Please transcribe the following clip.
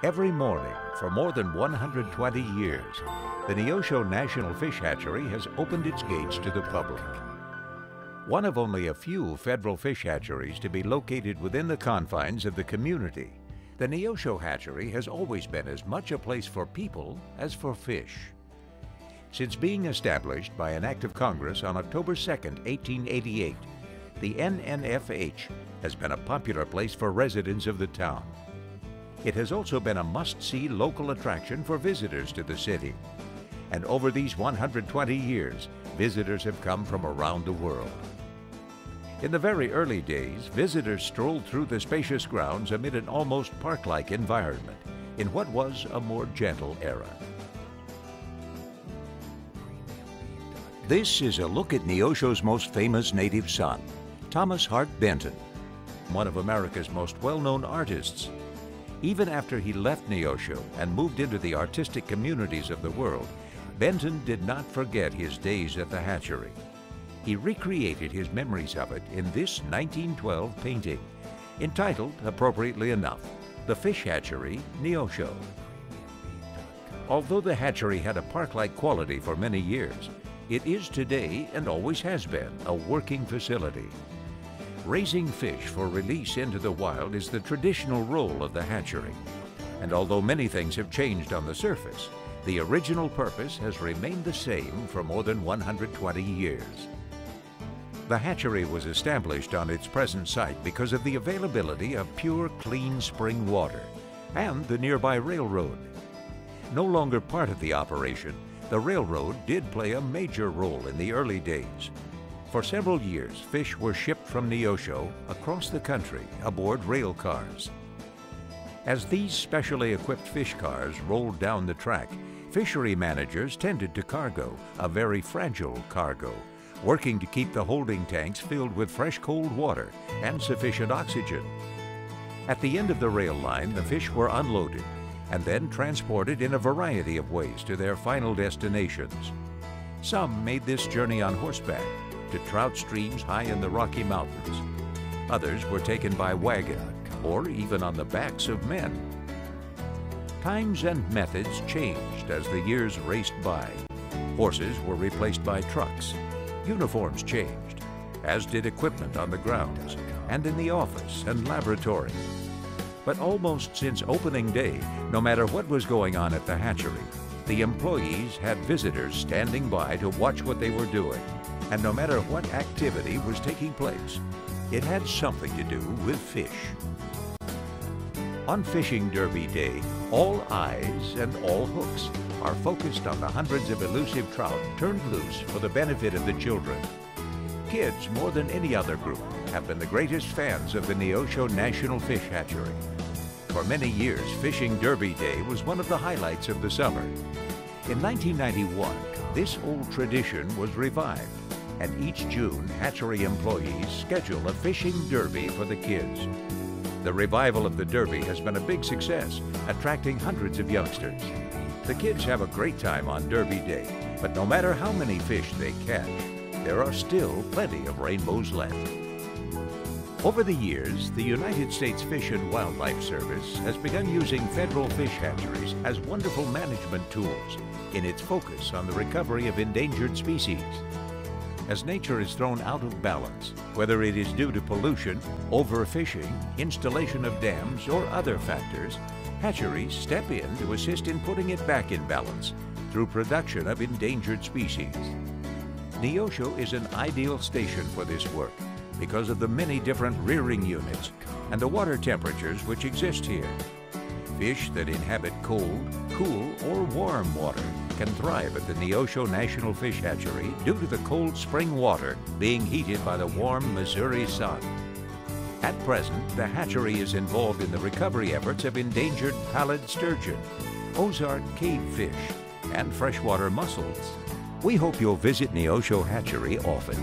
Every morning for more than 120 years, the NEOSHO National Fish Hatchery has opened its gates to the public. One of only a few federal fish hatcheries to be located within the confines of the community, the NEOSHO Hatchery has always been as much a place for people as for fish. Since being established by an act of Congress on October 2, 1888, the NNFH has been a popular place for residents of the town. It has also been a must-see local attraction for visitors to the city. And over these 120 years, visitors have come from around the world. In the very early days, visitors strolled through the spacious grounds amid an almost park-like environment in what was a more gentle era. This is a look at NEOSHO's most famous native son, Thomas Hart Benton, one of America's most well-known artists. Even after he left NEOSHO and moved into the artistic communities of the world, Benton did not forget his days at the hatchery. He recreated his memories of it in this 1912 painting, entitled, appropriately enough, The Fish Hatchery, NEOSHO. Although the hatchery had a park-like quality for many years, it is today, and always has been, a working facility. Raising fish for release into the wild is the traditional role of the hatchery. And although many things have changed on the surface, the original purpose has remained the same for more than 120 years. The hatchery was established on its present site because of the availability of pure, clean spring water and the nearby railroad. No longer part of the operation, the railroad did play a major role in the early days. For several years, fish were shipped from NEOSHO across the country aboard rail cars. As these specially equipped fish cars rolled down the track, fishery managers tended to cargo, a very fragile cargo, working to keep the holding tanks filled with fresh cold water and sufficient oxygen. At the end of the rail line, the fish were unloaded and then transported in a variety of ways to their final destinations. Some made this journey on horseback to trout streams high in the Rocky Mountains. Others were taken by wagon or even on the backs of men. Times and methods changed as the years raced by. Horses were replaced by trucks. Uniforms changed, as did equipment on the grounds and in the office and laboratory. But almost since opening day, no matter what was going on at the hatchery, the employees had visitors standing by to watch what they were doing. And no matter what activity was taking place, it had something to do with fish. On Fishing Derby Day, all eyes and all hooks are focused on the hundreds of elusive trout turned loose for the benefit of the children. Kids, more than any other group, have been the greatest fans of the NEOSHO National Fish Hatchery. For many years, Fishing Derby Day was one of the highlights of the summer. In 1991, this old tradition was revived, and each June, hatchery employees schedule a fishing derby for the kids. The revival of the derby has been a big success, attracting hundreds of youngsters. The kids have a great time on Derby Day, but no matter how many fish they catch, there are still plenty of rainbows left. Over the years, the United States Fish and Wildlife Service has begun using federal fish hatcheries as wonderful management tools in its focus on the recovery of endangered species. As nature is thrown out of balance, whether it is due to pollution, overfishing, installation of dams, or other factors, hatcheries step in to assist in putting it back in balance through production of endangered species. NEOSHO is an ideal station for this work because of the many different rearing units and the water temperatures which exist here. Fish that inhabit cold, cool, or warm water can thrive at the NEOSHO National Fish Hatchery due to the cold spring water being heated by the warm Missouri sun. At present, the hatchery is involved in the recovery efforts of endangered pallid sturgeon, Ozark cavefish, and freshwater mussels. We hope you'll visit NEOSHO Hatchery often.